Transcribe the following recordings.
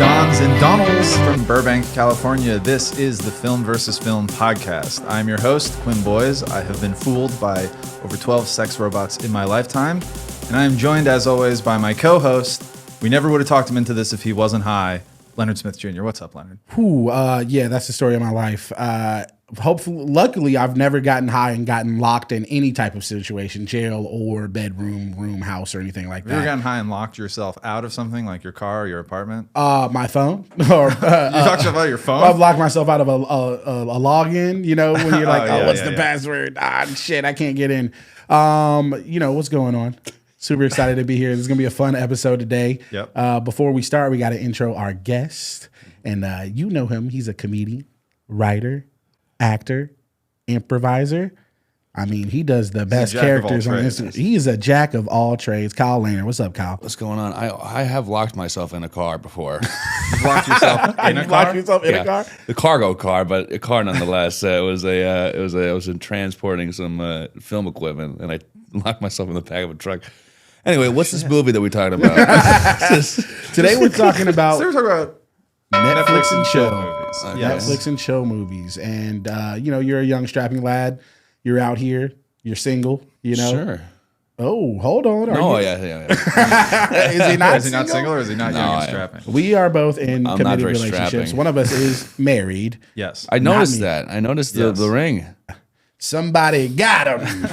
Dons and Donalds from Burbank, California. This is the Film vs. Film podcast. I'm your host, Quinn Boys. I have been fooled by over 12 sex robots in my lifetime, and I am joined, as always, by my co-host. We never would have talked him into this if he wasn't high, Leonard Smith Jr. What's up, Leonard? Yeah, that's the story of my life. Luckily, I've never gotten high and gotten locked in any type of situation, jail or bedroom, room, house, or anything like that. Have you ever gotten high and locked yourself out of something like your car or your apartment? My phone. Or you talked about your phone? I've locked myself out of a login, you know, when you're like, what's the password? Shit, I can't get in. What's going on? Super excited to be here. This is going to be a fun episode today. Yep. Before we start, we got to intro our guest. And you know him. He's a comedian, writer, actor, improviser. I mean, he does the best characters on Instagram. He's a jack of all trades. Kyle Lehner. What's up, Kyle? What's going on? I have locked myself in a car before. You've locked yourself in a car? Locked yourself in a car? The cargo car, but a car nonetheless. I was transporting some film equipment, and I locked myself in the back of a truck. Anyway, what's this movie that we're talking about? Today we're talking about. So we're talking about Netflix and chill movies. Okay. Netflix and chill movies. And, you're a young, strapping lad. You're out here. You're single, you know? Sure. Oh, hold on. Yeah. Is he not Is he not single or is he not young and strapping? We are both in I'm committed not very relationships. strapping. One of us is married. Yes. I noticed that. I noticed the ring. Somebody got him.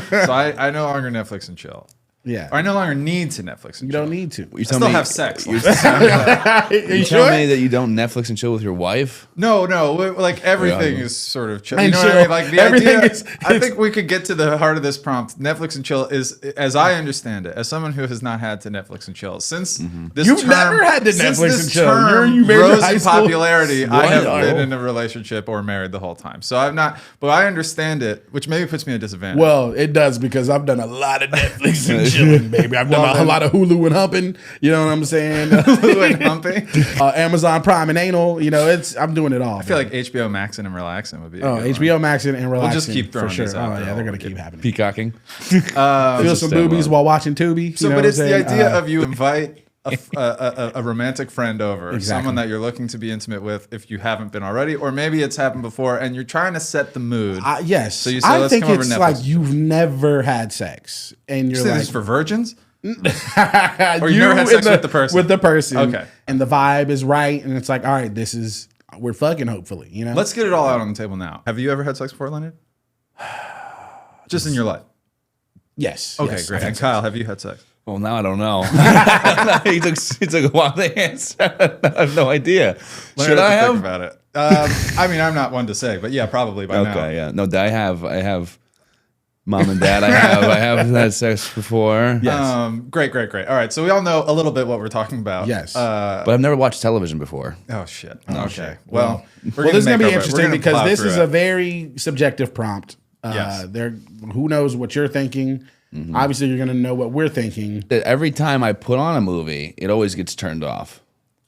So I no longer Netflix and chill. Yeah. I no longer need to Netflix and You chill. don't need to. I still have sex. You Are you tell sure? me that you don't Netflix and chill with your wife? No, like everything Yeah. is sort of chill. And You know what I mean? Like the everything idea, is- I think we could get to the heart of this prompt. Netflix and chill is, as I understand it, as someone who has not had to Netflix and chill since this You've term, never had to since Netflix this and chill. term You married in rose high in school? popularity. I have What? been in a relationship or married the whole time, so I've not. But I understand it, which maybe puts me at a disadvantage. Well, it does because I've done a lot of Netflix and chilling, baby. I've done a lot of Hulu and humping. You know what I'm saying? Hulu and humping. Amazon Prime and anal. You know, I'm doing it all. I feel like HBO Maxing and relaxing would be. Oh, HBO Maxing and relaxing. We'll just keep throwing for sure. these out there. They're gonna keep happening. Peacocking. Feel some boobies while watching Tubi. So, you know but it's what I'm the saying? idea of you invite a romantic friend over, Exactly. someone that you're looking to be intimate with if you haven't been already, or maybe it's happened before and you're trying to set the mood. Yes. So you say, I let's think come over it's Netflix. like you've never had sex, and You you're say like, this is for virgins? or you never had sex with the person? With the person. Okay. And the vibe is right, and it's like, all right, we're fucking. Hopefully, you know. Let's get it all out on the table now. Have you ever had sex before, Leonard? Just in your life? Yes. Okay, yes, great. I've had And sex. Kyle, have you had sex? Well, now I don't know. he took a while to answer. I have no idea. Leonard Should I has to have? think about it. I mean, I'm not one to say, but yeah, probably by now. Okay, yeah. No, I have mom and dad. I have had sex before. Yes. Great. All right, so we all know a little bit what we're talking about. Yes. But I've never watched television before. Oh shit. Oh, Okay. shit. Well, Well, this is going to be interesting because this is a very subjective prompt. Yes. Who knows what you're thinking? Obviously, you're going to know what we're thinking. Every time I put on a movie, it always gets turned off.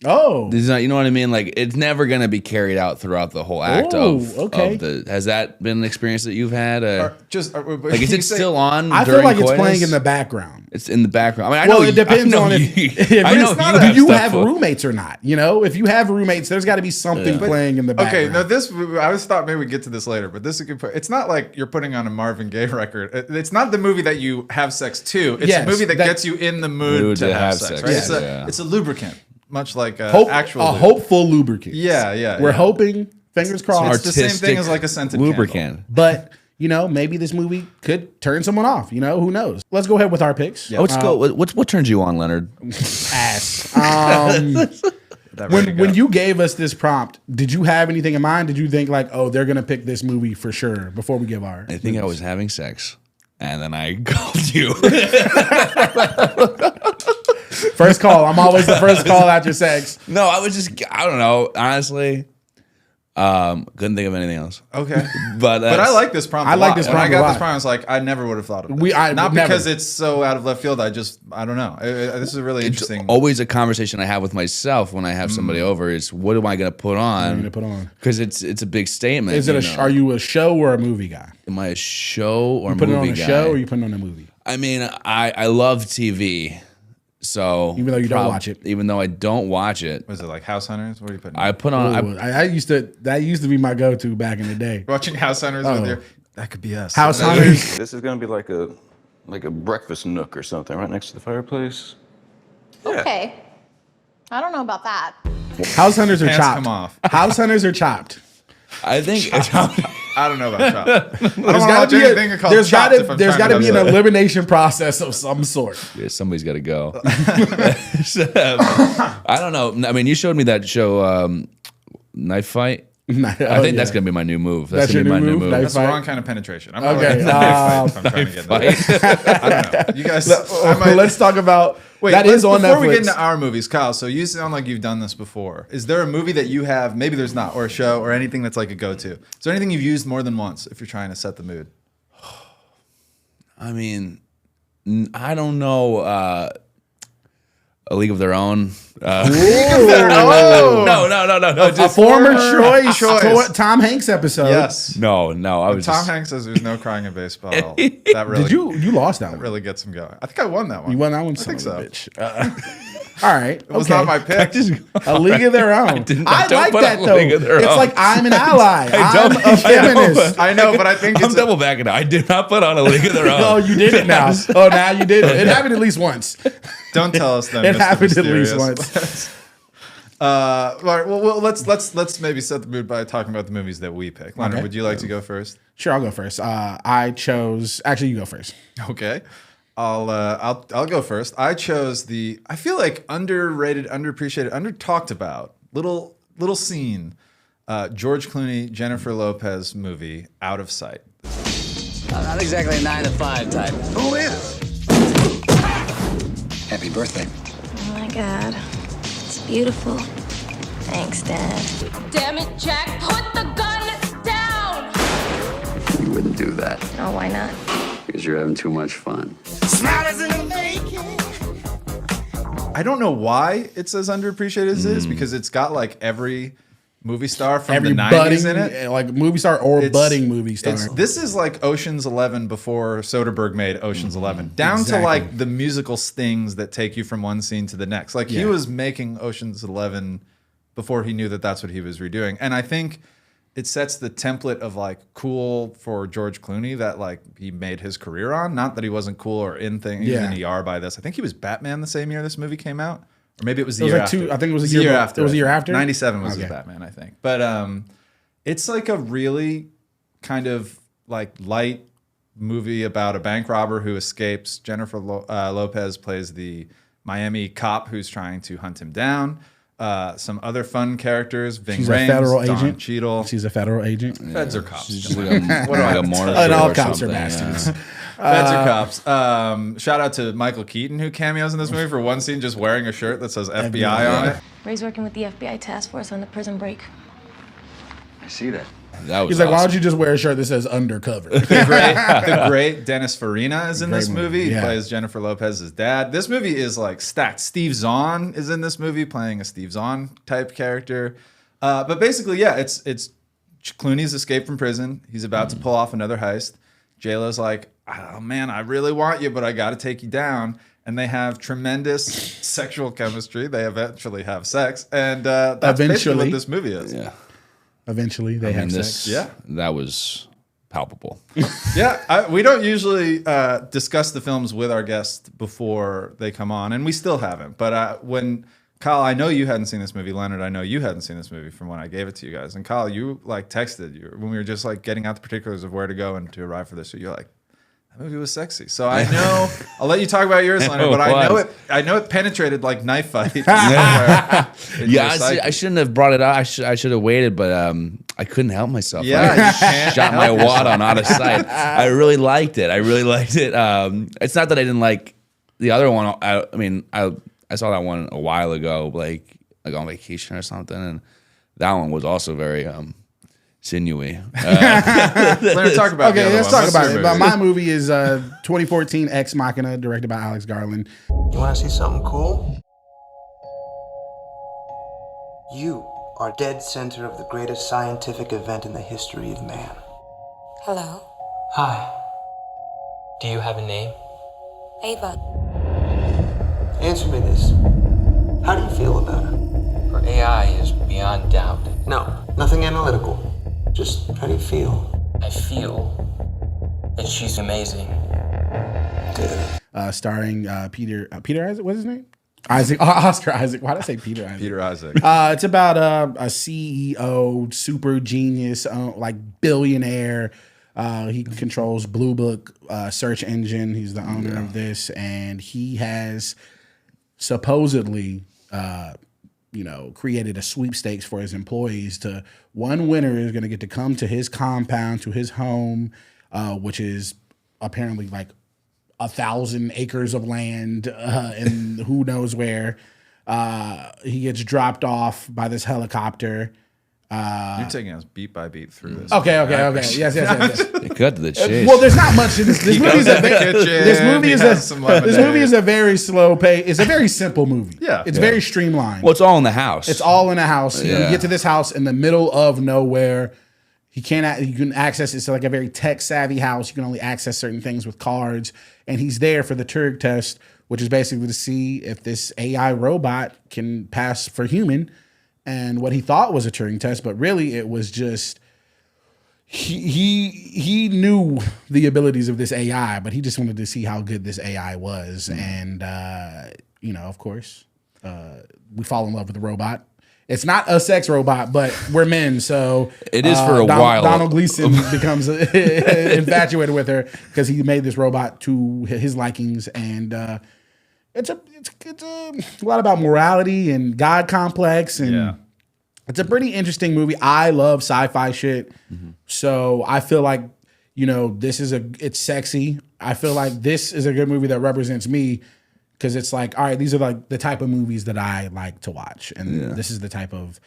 Oh, This is not, you know what I mean? Like, it's never going to be carried out throughout the whole act okay. of the. Has that been an experience that you've had? Like, is it still on? I feel during like it's coitus? playing in the background. It's in the background. I mean, I Well, know it depends on if I know do you have stuff. roommates or not. You know, if you have roommates, there's got to be something playing in the background. Okay, no, I was thought maybe we'd get to this later, but this is a good point. It's not like you're putting on a Marvin Gaye record. It's not the movie that you have sex to. It's Yes, a movie that that- gets you in the mood to have sex. Right? Yes. It's a lubricant, much like a actual lube. hopeful lubricant. Yeah. We're hoping, fingers crossed. It's the same thing as like a scented lubricant. But maybe this movie could turn someone off. Who knows? Let's go ahead with our picks. Let's go. What turns you on, Leonard? Ass. When When you gave us this prompt, did you have anything in mind? Did you think like, oh, they're gonna pick this movie for sure before we give our? I think I was having sex, and then I called you. First call. I'm always the first call after sex. No, I don't know. Honestly, couldn't think of anything else. Okay. But I like this prompt. I like this When I prompt a got lot. this prompt, I was like, I never would have thought of this. Not Not never. because it's so out of left field. I don't know. This is a really interesting. Always a conversation I have with myself when I have somebody over is, what am I going to put on? gonna put on? Because it's a big statement. Is it are you a show or a movie guy? Am I a show or Put it movie on a guy? show or you putting on a movie? I mean, I love TV. So even though you don't watch it, even though I don't watch it, was it like House Hunters? What are you putting? I put on. that used to be my go-to back in the day. Watching House Hunters with your that could be us. House Hunters. This is gonna be like a breakfast nook or something, right next to the fireplace. Yeah. Okay. I don't know about that. House Hunters are Pants chopped. come off. House Hunters are chopped. I think I don't know about chopped. There's got to be an elimination process of some sort. Yeah, somebody's got to go. I don't know. I mean, you showed me that show, Knife Fight. I think that's gonna be my new move. That's gonna be my new move. That's the wrong kind of penetration. I'm okay. I'm trying to get that. I don't know. You guys, let's talk about. Wait, that is on Netflix. Before we get into our movies, Kyle, so you sound like you've done this before. Is there a movie that you have, maybe there's not, or a show, or anything that's like a go-to? Is there anything you've used more than once if you're trying to set the mood? I mean, I don't know. A League of Their Own. No. A former choice. Tom Hanks episode. Yes. No. Tom Hanks says there's no crying in baseball. That really, Did you lost that one? Really gets him going. I think I won that one. You won that one. I think so. Bitch. All right. It was not my pick. A League of Their Own. I like that though. It's like I'm an ally. I'm a feminist. I know, but I think I'm double backing now. I did not put on A League of Their Own. Oh, you did it now. Oh, now you did it. It happened at least once. Don't tell us that. It happened at least once. All right, well, let's maybe set the mood by talking about the movies that we pick. Leonard, Okay. would you like to go first? Sure, I'll go first. I chose. Actually, you go first. Okay, I'll go first. I chose I feel like underrated, underappreciated, under-talked about little scene. George Clooney, Jennifer Lopez movie, Out of Sight. I'm not exactly a 9 to 5 type. Who is? Happy birthday. Oh my God. It's beautiful. Thanks, Dad. Damn it, Jack, put the gun down! You wouldn't do that Oh, why not? because you're having too much fun. Smilers in the making. I don't know why it's as underappreciated as it is, because it's got like every movie star from the 90s in it. Like movie star or budding movie star. This is like Ocean's 11 before Soderbergh made Ocean's 11, down to like the musical stings that take you from one scene to the next. Like he was making Ocean's 11 before he knew that that's what he was redoing. And I think it sets the template of like cool for George Clooney that like he made his career on. Not that he wasn't cool or in things. He was in ER by this. I think he was Batman the same year this movie came out. Or maybe it was the year after. I think it was a year after. It was a year after? 97 was his Batman, I think. But it's like a really kind of like light movie about a bank robber who escapes. Jennifer Lopez plays the Miami cop who's trying to hunt him down. Some other fun characters. Ving She's Rhames, a federal Don agent. Cheadle. She's a federal agent. Feds are cops. She's just like a Morris And all or cops are something, bastards. yeah. Feds are cops. Shout out to Michael Keaton, who cameos in this movie for one scene, just wearing a shirt that says FBI on it. Ray's working with the FBI task force on the prison break. I see that. That was He's like, why awesome. don't you just wear a shirt that says undercover? The great Dennis Farina is in this Great movie. movie, He yeah. plays Jennifer Lopez's dad. This movie is like stacked. Steve Zahn is in this movie playing a Steve Zahn type character. But basically, yeah, it's Clooney's escaped from prison. He's about to pull off another heist. J-Lo's like, oh man, I really want you, but I got to take you down. And they have tremendous sexual chemistry. They eventually have sex. And that's basically what this movie is. Yeah. Eventually, they have sex. Yeah. That was palpable. Yeah, we don't usually discuss the films with our guests before they come on, and we still haven't. But when Kyle, I know you hadn't seen this movie. Leonard, I know you hadn't seen this movie from when I gave it to you guys. And Kyle, you like texted you when we were just like getting out the particulars of where to go and to arrive for this. So you're like, that movie was sexy. So I know I'll let you talk about yours, Leonard. But I know it penetrated like Knife Fight. Yeah, I shouldn't have brought it out. I should have waited, but I couldn't help myself. Yeah, you can't shot my wad on Out of Sight. I really liked it. It's not that I didn't like the other one. I mean, I saw that one a while ago, like on vacation or something, and that one was also very sinewy. Leonard, talk about Okay, let's talk about it. But My movie is 2014 Ex Machina, directed by Alex Garland. You want to see something cool? You are dead center of the greatest scientific event in the history of man. Hello, Hi. Do you have a name? Ava. answer me this. How do you feel about her? Her AI is beyond doubt. No, nothing analytical. Just how do you feel? I feel that she's amazing. Starring Peter Isaac. What's his name? Oscar Isaac. Why did I say Peter Isaac? Peter Isaac. It's about a CEO, super genius, like billionaire. He controls Blue Book search engine. He's the owner of this, and he has supposedly, created a sweepstakes for his employees. One winner is going to get to come to his compound, to his home, which is apparently like 1,000 acres of land and who knows where. He gets dropped off by this helicopter. You're taking us beat by beat through this. Okay. Yes. They cut to the chase. Well, there's not much in this. This movie is a very slow pace. It's a very simple movie. Yeah. It's very streamlined. Well, it's all in the house. It's all in a house. Yeah. You get to this house in the middle of nowhere. You can access it's like a very tech savvy house. You can only access certain things with cards. And he's there for the Turing test, which is basically to see if this AI robot can pass for human. And what he thought was a Turing test, but really it was just he knew the abilities of this AI, but he just wanted to see how good this AI was. And of course, we fall in love with the robot. It's not a sex robot, but we're men, so it is for a while. Donald Gleason becomes infatuated with her because he made this robot to his likings, and it's a lot about morality and God complex, and it's a pretty interesting movie. I love sci-fi shit, so I feel like it's sexy. I feel like this is a good movie that represents me. Because it's like, all right, these are like the type of movies that I like to watch. And this is the type of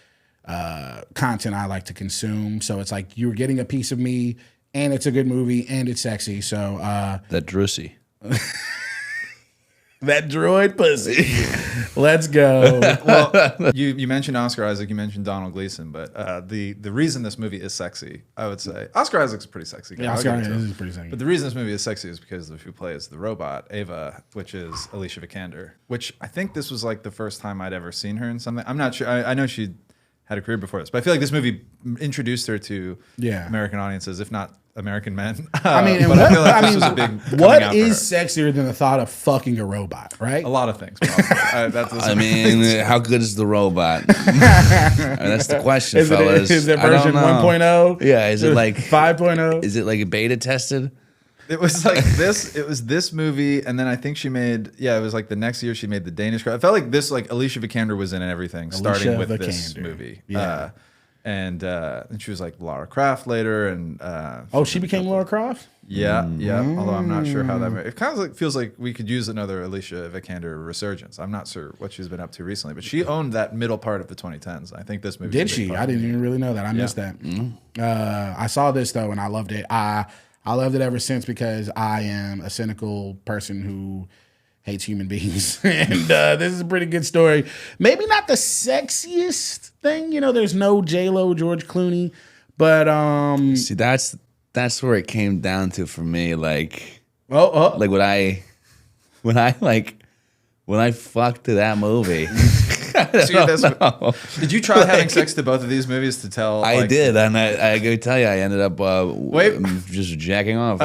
content I like to consume. So it's like you're getting a piece of me, and it's a good movie, and it's sexy. So that Drussy. That droid pussy. Let's go. Well, you mentioned Oscar Isaac, you mentioned Donald Gleason, but the reason this movie is sexy, I would say, Oscar Isaac's a pretty sexy guy. Yeah, Oscar Isaac is pretty sexy. But the reason this movie is sexy is because of who plays the robot, Ava, which is Alicia Vikander, which I think this was like the first time I'd ever seen her in something. I'm not sure. I know she had a career before this, but I feel like this movie introduced her to American audiences, if not American men. I mean, but I feel like this was a big what is sexier than the thought of fucking a robot, right? A lot of things, probably. I mean, how good is the robot? That's the question, fellas. Is it version 1.0? Yeah, is it like 5.0? Is it like beta tested? It was like this. It was this movie, and then I think she made. Yeah, it was like the next year she made the Danish Girl. I felt like this. Like Alicia Vikander was in everything, starting with this movie. Yeah. And she was like Lara Croft later, and she became Lara Croft. Yeah. Although I'm not sure how that. It kind of like feels like we could use another Alicia Vikander resurgence. I'm not sure what she's been up to recently, but she owned that middle part of the 2010s. I think this movie did she? I didn't even really know that. I missed that. I saw this though, and I loved it. I loved it ever since because I am a cynical person who hates human beings. And this is a pretty good story. Maybe not the sexiest thing. There's no J-Lo, George Clooney. But see, that's where it came down to for me. Like, like when I fucked to that movie. Did you try having sex to both of these movies to tell? I did, and I gotta tell you, I ended up just jacking off.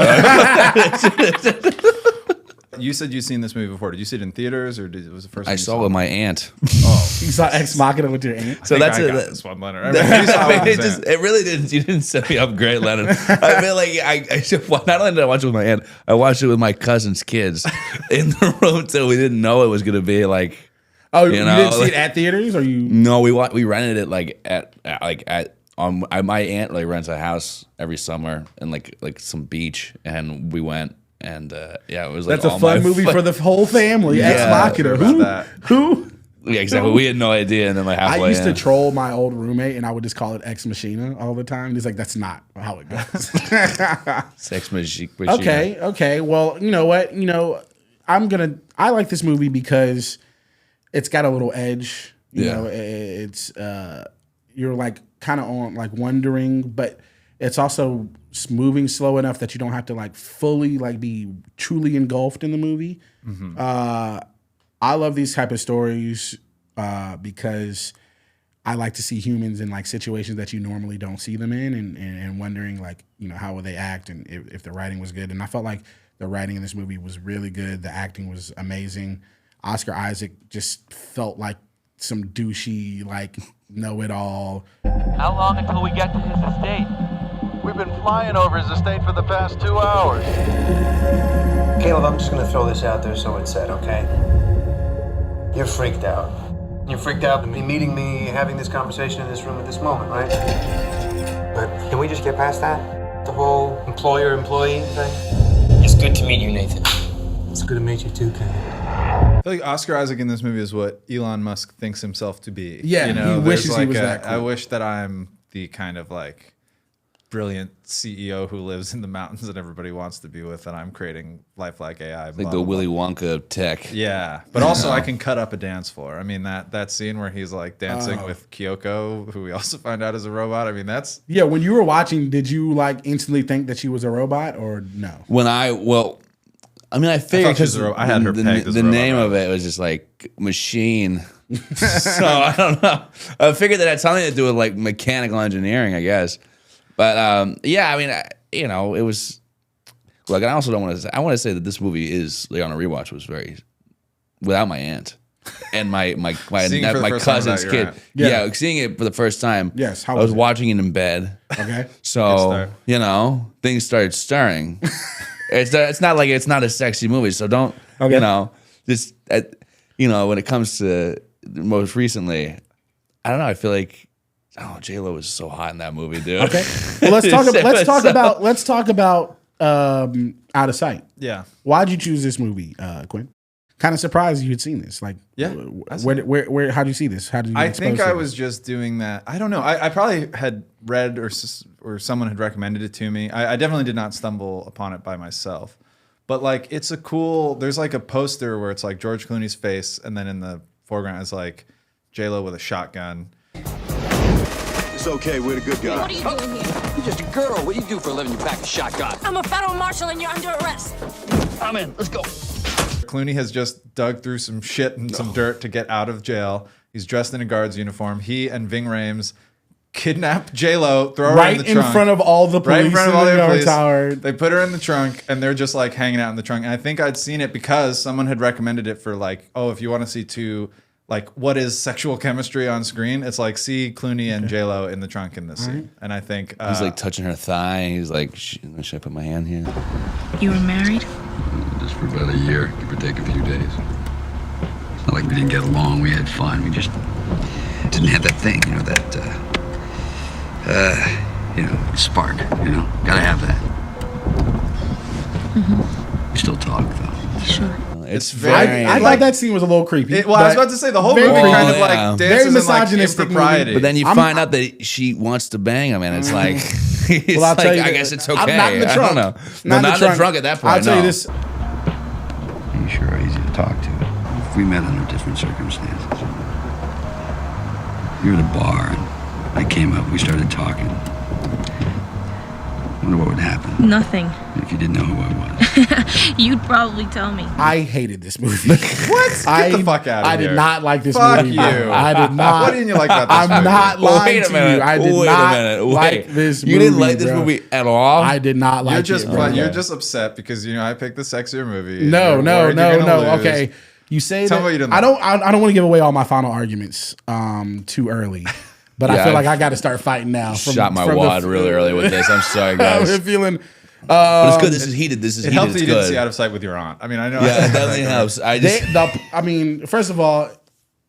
You said you'd seen this movie before. Did you see it in theaters, or was it the first? I saw it with my aunt. Oh, you saw Ex Machina with your aunt. So that's this one, Leonard. It really didn't. You didn't set me up great, Leonard. I feel like I not only did I watch it with my aunt, I watched it with my cousin's kids in the room, so we didn't know it was gonna be like. Oh, you didn't see it at theaters, or you? No, we rented it my aunt like rents a house every summer in like some beach, and we went. And it was like that's a fun movie for the whole family. Ex Machina. Who? Yeah, exactly. We had no idea, and then like halfway I used to troll my old roommate, and I would just call it Ex Machina all the time. And he's like, "That's not how it goes." Sex Machina. Okay. Well, you know what? I like this movie because it's got a little edge. You know, it's you're like kind of on like wondering, but it's also moving slow enough that you don't have to like fully like be truly engulfed in the movie. I love these type of stories because I like to see humans in like situations that you normally don't see them in, and wondering like, you know, how would they act, and if the writing was good. And I felt like the writing in this movie was really good. The acting was amazing. Oscar Isaac just felt like some douchey, like know-it-all. How long until we get to his estate? We've been flying over his estate for the past 2 hours. Caleb, I'm just gonna throw this out there so it's said, okay? You're freaked out. You're freaked out to be meeting me, having this conversation in this room at this moment, right? But can we just get past that? The whole employer-employee thing? It's good to meet you, Nathan. It's good to meet you too, Caleb. I feel like Oscar Isaac in this movie is what Elon Musk thinks himself to be. Yeah, you know, he wishes like he was that cool. I wish that I'm the kind of like brilliant CEO who lives in the mountains that everybody wants to be with, and I'm creating lifelike AI. Like the Willy Wonka of tech. Yeah, but also I can cut up a dance floor. I mean, that scene where he's like dancing with Kyoko, who we also find out is a robot. I mean, that's... Yeah, when you were watching, did you like instantly think that she was a robot or no? I figured because I had her pegged as the a robot, name of it was just like Machine. So I don't know. I figured that had something to do with like mechanical engineering, I guess. But yeah, I mean, it was. Look, and I also don't want to say. I want to say that this movie is like on a rewatch was very without my aunt and my cousin's kid. Yeah, seeing it for the first time. Yes, I was watching it in bed. Okay, so things started stirring. It's not like it's not a sexy movie, so don't when it comes to most recently, I don't know. I feel like J-Lo was so hot in that movie, dude. Okay, well let's talk about Out of Sight. Yeah, why'd you choose this movie, Quinn? Kind of surprised you had seen this. Like, yeah, where? How do you see this? How did you? I think I was just doing that. I don't know. I probably had read or someone had recommended it to me. I definitely did not stumble upon it by myself. But like, it's a cool. There's like a poster where it's like George Clooney's face, and then in the foreground is like J-Lo with a shotgun. It's okay. We're the good guys. What are you doing here? You're just a girl. What do you do for a living? You pack a shotgun. I'm a federal marshal and you're under arrest. I'm in. Let's go. Clooney has just dug through some shit and some dirt to get out of jail. He's dressed in a guard's uniform. He and Ving Rhames kidnap J-Lo, throw her in the trunk. Right in front of all the police in the police. Tower. They put her in the trunk, and they're just like hanging out in the trunk. And I think I'd seen it because someone had recommended it for like, oh, if you want to see two, like, what is sexual chemistry on screen? It's like, see Clooney and J-Lo in the trunk in this scene. And I think... he's like touching her thigh. He's like, should I put my hand here? You were married? Just for about a year, give or take a few days. It's not like we didn't get along. We had fun. We just didn't have that thing, spark, Gotta have that. Mm-hmm. We still talk, though. Sure. It's very... I thought that scene was a little creepy. I was about to say, the whole movie kind of like dances in like impropriety. But then you find out that she wants to bang him, and it's like... I'll tell you, I guess it's okay. I'm not in the trunk. I don't know. Not in the trunk at that point. I'll tell you this. You sure are easy to talk to. If we met under different circumstances. You were at a bar, and I came up, we started talking. I wonder what would happen. Nothing. If you didn't know who I was. You'd probably tell me. I hated this movie. What? Get the fuck out of here. I did not like this fuck movie. You. I did not. What didn't you like about this movie? I'm not lying to you. I did not like this movie. You didn't like this movie at all? I did not like it. You're just upset because, I picked the sexier movie. No. Okay. You say Tell that. Me what you didn't I don't want to give away all my final arguments too early. But I feel like I got to start fighting now. Shot my wad really early with this. I'm sorry, guys. I'm feeling... but it's good. This is heated. It helps that you didn't see Out of Sight with your aunt. I mean, I know. Yeah, it definitely helps. First of all,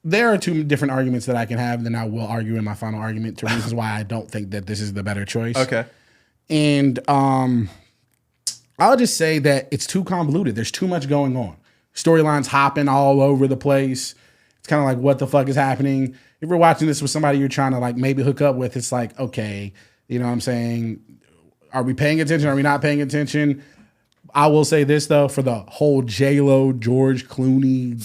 there are two different arguments that I can have, then I will argue in my final argument to reasons why I don't think that this is the better choice. Okay. And I'll just say that it's too convoluted. There's too much going on. Storylines hopping all over the place. It's kind of like, what the fuck is happening? If you're watching this with somebody you're trying to like maybe hook up with, it's like, okay, you know what I'm saying? Are we paying attention? Are we not paying attention? I will say this though, for the whole J-Lo, George Clooney,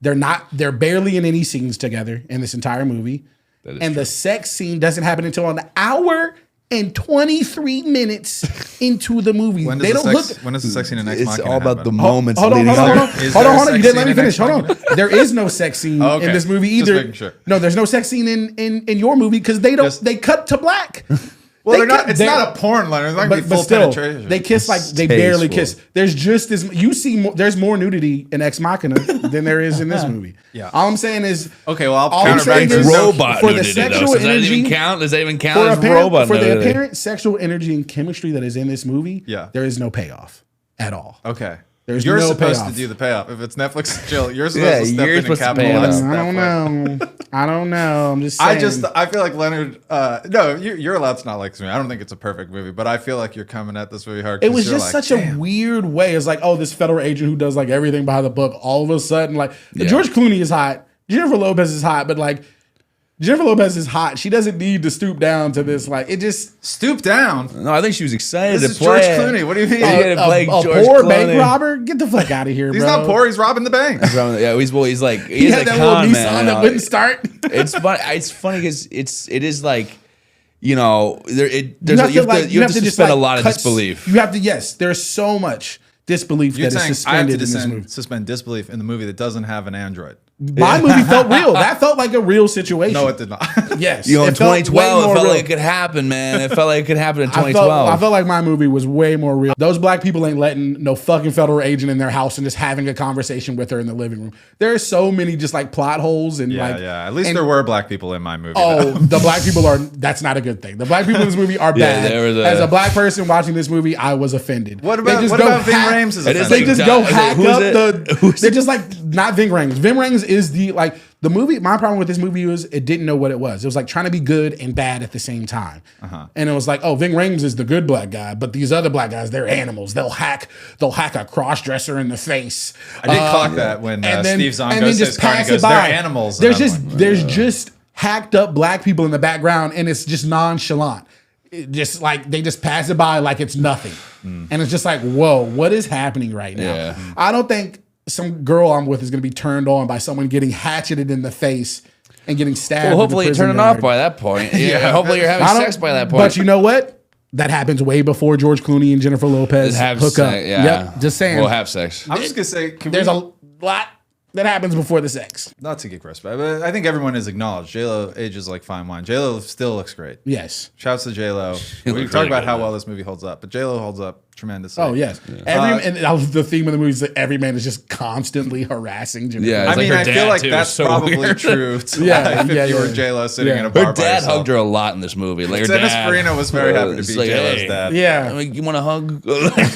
they're barely in any scenes together in this entire movie. And the sex scene doesn't happen until an hour and 23 minutes into the movie. When They does don't the look. sex, when does the sex scene in Next It's Machina all about happen? the moments. Hold on. leading up. Is there a You sex didn't let me scene in finish. Hold Next on. There is no sex scene Okay. in this movie Just either. making sure. No, there's no sex scene in your movie because they cut to black. Well, They they're not. cut- It's they- not a porn, Leonard. It's not gonna be but full still, penetration. they kiss like they Tasteful. barely kiss. There's just as you see. There's more nudity in Ex Machina than there is in this movie. Yeah. All I'm saying is Okay, well, I'll all I'm saying counterback is to Robot for the nudity, though. sexual Does that energy. even count? Does that even count For, as apparent, robot for the nudity? apparent sexual energy and chemistry that is in this movie, Yeah. there is no payoff at all. Okay. There's You're no supposed payoff. to do the payoff. If it's Netflix and chill, you're supposed Yeah, to step you're in and supposed to pay capitalize. it I that don't part. know. I don't know. I'm just saying. I feel like Leonard. No, you're allowed to not like this movie. I don't think it's a perfect movie, but I feel like you're coming at this movie hard. It 'cause was you're just like, such a "Damn." weird way. It's like, oh, this federal agent who does like everything by the book, all of a sudden, like Yeah. George Clooney is hot, Jennifer Lopez is hot, but like Jennifer Lopez is hot. She doesn't need to stoop down to this. Like it just Stoop down. No, I think she was excited This to is play George it. Clooney. What do you mean? Yeah, to play a George poor Clooney. bank robber. Get the fuck out of here, He's bro. not poor. He's robbing the bank. Yeah, he's like He he's had a that little con Nissan man. that wouldn't start. It's fun. It's funny because it is like, you know, you have to just, suspend a like, lot of cut- disbelief. You have to. Yes, there's so much disbelief You're that is saying I have suspended to in this movie. suspend disbelief in the movie that doesn't have an android. My movie felt real. That felt like a real situation. No, it did not. Yes, You know, in it felt way 2012, it more felt real. like it could happen, man. It felt like it could happen in I 2012. felt like my movie was way more real. Those black people ain't letting no fucking federal agent in their house and just having a conversation with her in the living room. There are so many just like plot holes and Yeah, like yeah. At least and- there were black people in my movie. Oh, though. the black people are. That's not a good thing. The black people in this movie are Yeah, bad. there was a- As a black person watching this movie, I was offended. What They about just what go about Ving hack- Rhames? Is It is They like- just go Who's hack it? up Who's They're just like not Ving Rhames. Ving Rhames is the like the movie. My problem with this movie was it didn't know what it was. It was like trying to be good and bad at the same time. And it was like, oh, Ving Rhames is the good black guy, but these other black guys, they're animals. They'll hack a cross dresser in the face. I did clock that when Steve Zahn and goes then to his car and pass he goes, it "They're by. animals." There's And just I'm like, there's just hacked up black people in the background, and it's just nonchalant. It just like they just pass it by like it's nothing, and it's just like, whoa, what is happening right now? Yeah. I don't think some girl I'm with is going to be turned on by someone getting hatcheted in the face and getting stabbed. Well, with a hopefully you're prison turning off guard. by that point. Yeah, hopefully you're having I don't- sex by that point. But you know what? That happens way before George Clooney and Jennifer Lopez Have hook up. sex, yeah. Yep, just saying. We'll have sex. I'm just gonna say, There's a lot that happens before the sex. not to get gross, but I think everyone has acknowledged J-Lo ages like fine wine. J-Lo still looks great. Yes. Shouts to J-Lo. We looks talk really about good, how man. well this movie holds up, but J-Lo holds up tremendously. Oh yes, and that was the theme of the movie is that every man is just constantly harassing Jennifer. Yeah, I it's like mean, her I feel dad, like too. that's It's so probably weird. true to Yeah, life if yeah, you were yeah. J-Lo sitting Yeah. in a bar Her by dad herself. hugged her a lot in this movie. Like her Dennis dad. Farina was very happy to It's be like, J-Lo's hey, dad. Yeah. I mean, you want to hug? like,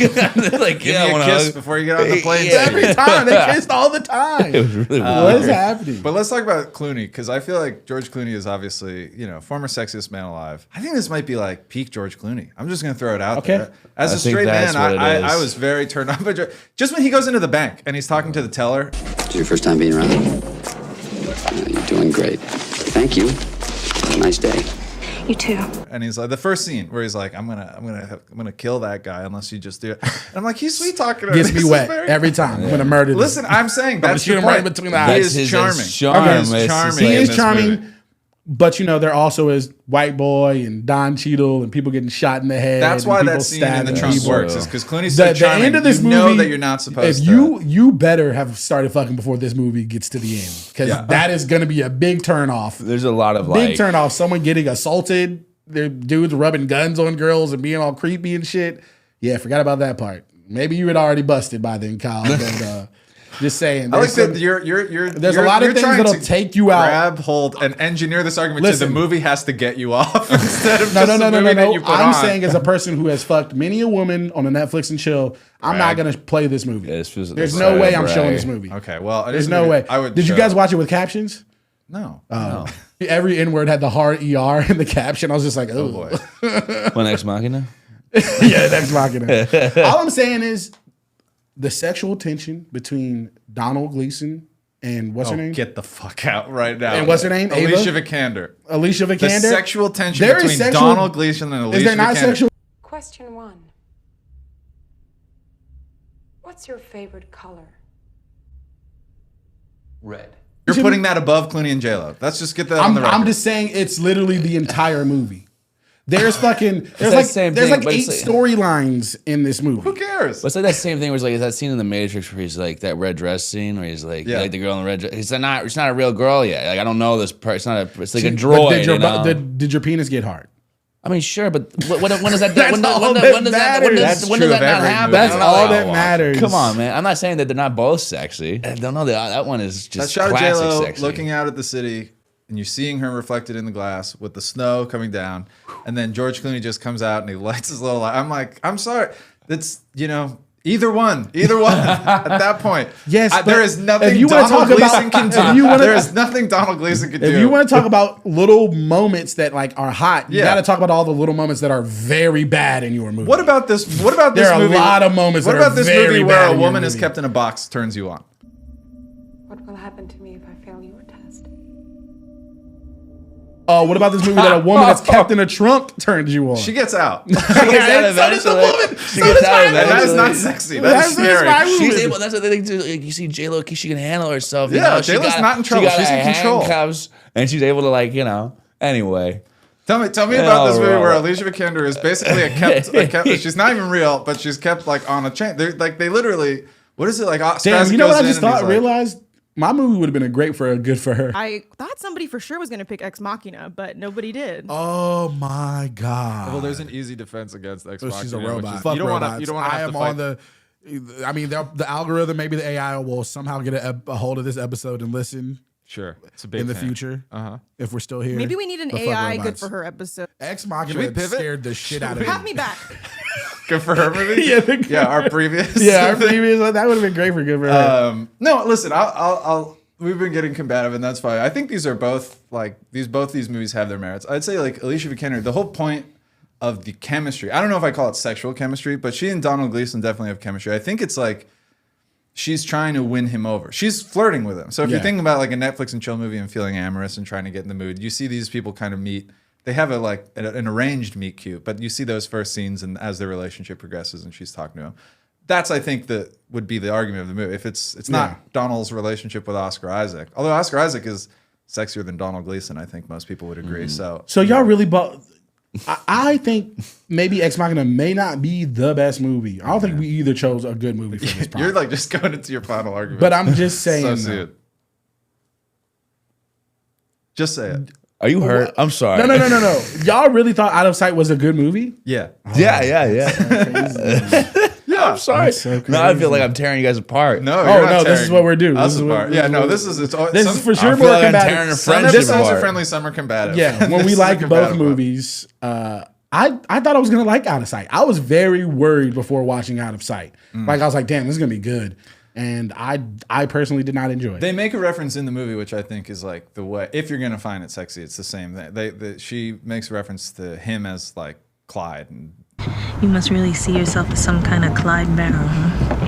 Give yeah, I me a want kiss to hug. before you get on the plane. Yeah. Stevie. Every time they kissed all the time. It was really What is weird. happening? But let's talk about Clooney, because I feel like George Clooney is obviously, former sexiest man alive. I think this might be like peak George Clooney. I'm just going to throw it out Okay. there. As I a think straight that's man, what it I is. was very turned on by George. Just when he goes into the bank and he's talking to the teller. It's your first time being around. You're doing great. Thank you. Have a nice day. You too. And he's like, the first scene where he's like, I'm gonna kill that guy unless you just do it. And I'm like, he's sweet talking to her. Gets This me is very very- every time. I'm gonna murder this. Listen, I'm saying that's shoot the him right point. between the He eyes. is His charming. charm. He It's is just charming. like- He in is this charming, movie. but there also is White Boy and Don Cheadle and people getting shot in the head. That's and why people that scene in the stabbing trunk people. works, is because Clooney's so The charming. end of this you movie, know that you're not supposed if to. you better have started fucking before this movie gets to the end, because Yeah. that is going to be a big turn off. There's a lot of Big like. turn off. Someone getting assaulted. There dudes rubbing guns on girls and being all creepy and shit. Yeah, forgot about that part. Maybe you had already busted by then, Kyle. But just saying. I like there's that you're there's a lot of things trying that'll to take you out. grab hold and engineer this argument to the Listen. movie has to get you off instead of No, just no, the no, no, movie no, that no. you put I'm on. saying as a person who has fucked many a woman on a Netflix and chill, I'm not Brag. going to play this movie. Yeah, this was- There's this no was way I'm brag. showing this movie. Okay, well, it There's is no movie way. I would. Did you show. guys watch it with captions? No. Every N-word had the hard ER in the caption. I was just like, oh, boy. When Ex Machina? yeah, that's Machina. All I'm saying is the sexual tension between Donald Gleason and what's her name? Get the fuck out right now. And what's her name? Alicia Ava? Vikander. Alicia The Vikander. sexual tension There is between sexual- Donald Gleason and Alicia Is there not Vikander. sexual? Question 1. What's your favorite color? Red. You're putting that above Clooney and J-Lo. Let's just get that on the record. I'm just saying it's literally the entire movie. There's like 8 storylines in this movie. Who cares? But it's like that same thing where it's like that scene in The Matrix where he's like that red dress scene where he's like, like the girl in the red dress. It's not a real girl yet. Like I don't know this person. It's like a droid. Did your penis get hard? I mean, sure, but when does that? When does that not happen? That's all that matters. Come on, man. I'm not saying that they're not both sexy. I don't know. That one is just that shot of J-Lo sexy. looking out at the city, and you're seeing her reflected in the glass with the snow coming down, and then George Clooney just comes out and he lights his little light. I'm like, I'm sorry. That's either one at that point. Yes, there is nothing Donald Gleason can do. There is nothing Donald Gleason can do. If you want to talk about little moments that like are hot, you got to talk about all the little moments that are very bad in your movie. What about this? What about this movie? There are a lot of moments. What about this movie where a woman is kept in a box turns you on? What will happen to me if I fail your test? What about this movie that a woman that's kept in a trunk turns you on? She gets out. She gets out eventually. So does the woman. She gets out eventually. That is not sexy. That's scary. She's able. That's what they do. Like, you see J-Lo, she can handle herself. Yeah, J-Lo's not in trouble. She's in control. Handcuffs, and she's able to Anyway. Tell me about this movie where Alicia Vikander is basically a kept. She's not even real, but she's kept like on a chain. They're like they literally. What is it like? Damn, you know what I just realized? My movie would have been good for her. I thought somebody for sure was going to pick Ex Machina, but nobody did. Oh my god! Well, there's an easy defense against Ex Machina. She's a robot. You don't want to. I am on the. I mean, the algorithm, maybe the AI will somehow get a hold of this episode and listen. Sure, it's a big in the future. If we're still here, maybe we need an AI good for her episode. Ex Machina scared the shit out of me. Have me back. Good for her movie. Our previous. Our previous one. That would have been great for good for her. No, listen, I'll. We've been getting combative, and that's fine. I think these are both both these movies have their merits. I'd say like Alicia Vikander, the whole point of the chemistry. I don't know if I call it sexual chemistry, but she and Donald Gleason definitely have chemistry. I think it's like she's trying to win him over. She's flirting with him. So if you're thinking about like a Netflix and chill movie and feeling amorous and trying to get in the mood, you see these people kind of meet. They have an arranged meet cute, but you see those first scenes and as their relationship progresses and she's talking to him. That's, I think, that would be the argument of the movie. If it's not Donald's relationship with Oscar Isaac, although Oscar Isaac is sexier than Donald Gleason, I think most people would agree. Mm-hmm. So y'all really bought. I think maybe Ex Machina may not be the best movie. I don't think we either chose a good movie for this podcast. You're like just going into your final argument. But I'm just saying. So soon. Just say it. Are you hurt? I'm sorry. No. Y'all really thought Out of Sight was a good movie? Yeah. I'm sorry. So no, I feel like I'm tearing you guys apart. No, this is what we're doing. This is for sure more combative. This is a friendly summer combative. Yeah, when we like both movies, I thought I was gonna like Out of Sight. I was very worried before watching Out of Sight. Like I was like, damn, this is gonna be good. And I personally did not enjoy it. They make a reference in the movie, which I think is like the way, if you're gonna find it sexy, it's the same thing. She makes reference to him as like Clyde. And you must really see yourself as some kind of Clyde Barrow, huh?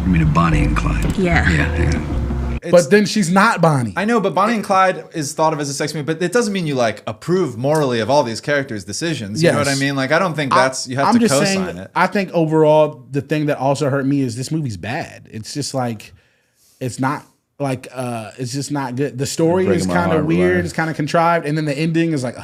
You mean a Bonnie and Clyde? Yeah. But then she's not Bonnie. I know, but Bonnie and Clyde is thought of as a sex movie, but it doesn't mean you like approve morally of all these characters' decisions. You know what I mean? Like, I don't think you have to co-sign it. I think overall, the thing that also hurt me is this movie's bad. It's just like, it's not like, it's just not good. The story is kind of weird. It's kind of contrived. And then the ending is like,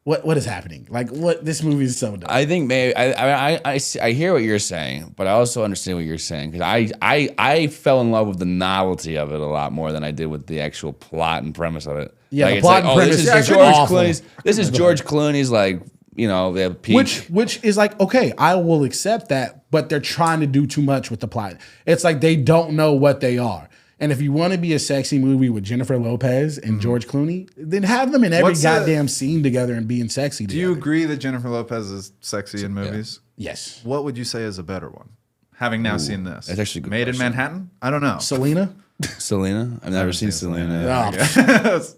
what is happening? Like, this movie is so dumb. I think maybe I hear what you're saying, but I also understand what you're saying because I fell in love with the novelty of it a lot more than I did with the actual plot and premise of it. Yeah, like, the plot and premise is George Clooney's. This is George Clooney's like the peak. Which is like, okay, I will accept that, but they're trying to do too much with the plot. It's like they don't know what they are. And if you want to be a sexy movie with Jennifer Lopez and George Clooney, then have them in every goddamn scene together and being sexy together. Do you agree that Jennifer Lopez is sexy in movies? Yeah. Yes. What would you say is a better one? Having now seen this. That's actually a good Made question. in Manhattan? I don't know. Selena? Selena? I've never seen Selena.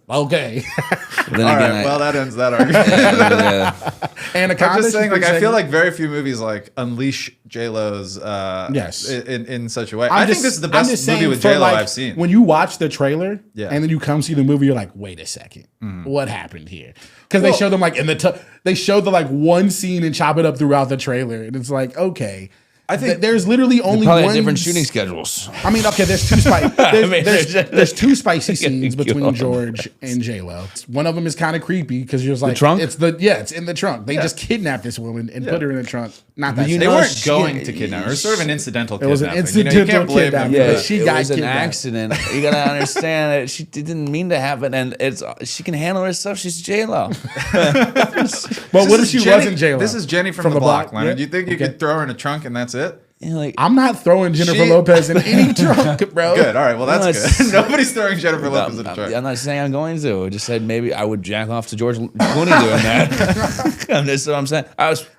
Okay. Well, that ends that argument. Anaconda, I'm just saying, like, I feel like very few movies like unleash J-Lo's in such a way. I think this is the best movie with J-Lo I've seen. When you watch the trailer and then you come see the movie, you're like, wait a second, what happened here? Because they show them like they show the like one scene and chop it up throughout the trailer, and it's like, okay. I think there's literally only probably one different shooting schedules. I mean, okay, there's two there's two spicy scenes between George and J-Lo. One of them is kind of creepy because you're just like, trunk? it's in the trunk. They just kidnapped this woman and put her in the trunk. Not that they weren't going to kidnap her. It was sort of an incidental kidnapping. It was an incidental you can't blame them. kidnapping. But she it got was an kidnapped. accident. You gotta understand it. She didn't mean to happen, and she can handle herself. She's J-Lo. But what if she wasn't J-Lo? This is Jenny from the block, Leonard. Yeah. You think you could throw her in a trunk and that's it? I'm not throwing Jennifer Lopez in any trunk, bro. Good. All right. Well, that's good. Nobody's throwing Jennifer Lopez in a trunk. I'm not saying I'm going to. I just said maybe I would jack off to George Clooney doing that. That's what I'm saying.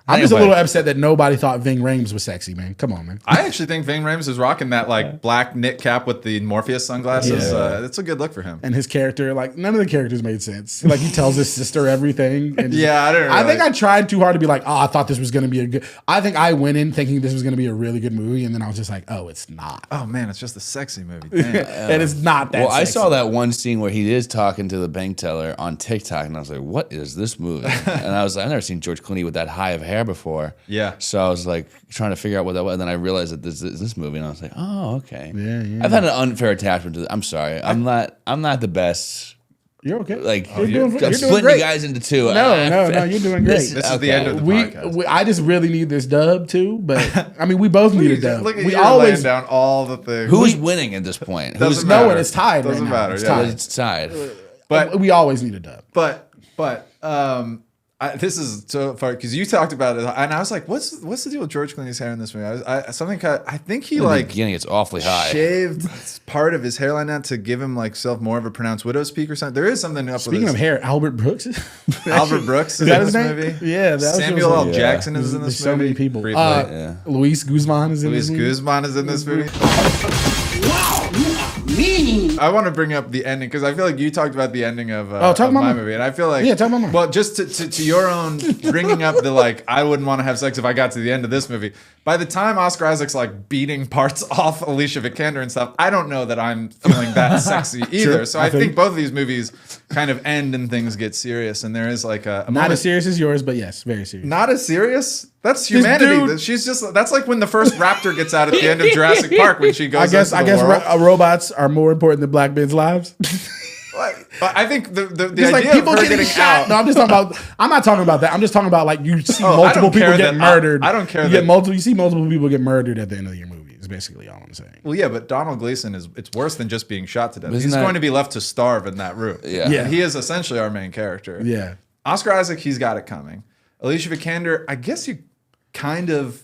I'm just a little upset that nobody thought Ving Rhames was sexy, man. Come on, man. I actually think Ving Rhames is rocking that like black knit cap with the Morpheus sunglasses. It's a good look for him. And his character, like none of the characters made sense. Like he tells his sister everything. And I think I tried too hard to be like, I thought this was going to be a good. I think I went in thinking this was going to be a really good movie, and then I was just like, oh, it's not. Oh man, it's just a sexy movie. Damn. And it's not that. Well, sexy. I saw that one scene where he is talking to the bank teller on TikTok, and I was like, what is this movie? And I was like, I've never seen George Clooney with that high of hair before. Yeah. So I was like trying to figure out what that was, and then I realized that this is this movie, and I was like, oh, okay. Yeah. I've had an unfair attachment to it. I'm sorry. I'm not the best. You're okay. Like you're I'm splitting great. you guys into two. No, you're doing great. This is the end of the podcast. I just really need this dub too, but I mean, we both need a dub. Look at we you always laying down all the things. Who's winning at this point? Doesn't no matter. one. It's tied. Doesn't right matter. Now. It's tied. But we always need a dub. But this is so far because you talked about it, and I was like, "What's the deal with George Clooney's hair in this movie?" I think he In the like beginning, it's awfully high. Shaved part of his hairline out to give him like self more of a pronounced widow's peak or something. There is something up Speaking with of hair, Albert Brooks. Albert Brooks is that in his this name? movie. Yeah, Samuel L. Jackson is in this There's movie. so many people. Briefly. Luis Guzman is in Luis this movie. Guzman is in this movie. Wow, you are mean. I want to bring up the ending because I feel like you talked about the ending of, talk of about my mine. movie, and I feel like talk about mine. Well, just to your own bringing up the like, I wouldn't want to have sex if I got to the end of this movie. By the time Oscar Isaac's like beating parts off Alicia Vikander and stuff, I don't know that I'm feeling that sexy either. Sure, So I think both of these movies kind of end and things get serious, and there is like a Not moment, as serious as yours, but yes, very serious. not as serious. That's humanity. That's like when the first raptor gets out at the end of Jurassic Park when she goes. I guess robots are more important than black men's lives. But I think the It's like idea people of her getting getting shot. out. No, I'm just talking about. I'm not talking about that. I'm just talking about like you see multiple people get murdered. I don't care. You see multiple people get murdered at the end of your movie. Is basically all I'm saying. Well, yeah, but Donald Gleason it's worse than just being shot to death. Isn't He's that- going to be left to starve in that room. Yeah. Yeah. And he is essentially our main character. Yeah. Oscar Isaac, he's got it coming. Alicia Vikander, I guess you kind of.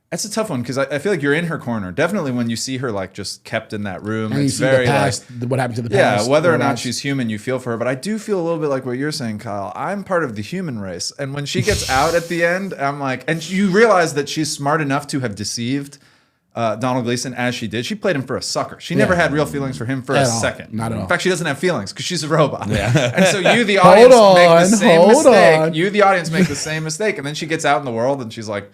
That's a tough one because I feel like you're in her corner. Definitely when you see her like just kept in that room, And you it's see very the past, like what happened to the past. yeah. Whether or not robots. she's human, you feel for her. But I do feel a little bit like what you're saying, Kyle. I'm part of the human race, and when she gets out at the end, I'm like, and you realize that she's smart enough to have deceived Donald Gleason as she did. She played him for a sucker. She never had real feelings for him for a second. Not at all. In fact, she doesn't have feelings because she's a robot. Yeah. And so you, the audience, make the same mistake. on. You, the audience, make the same mistake. And then she gets out in the world and she's like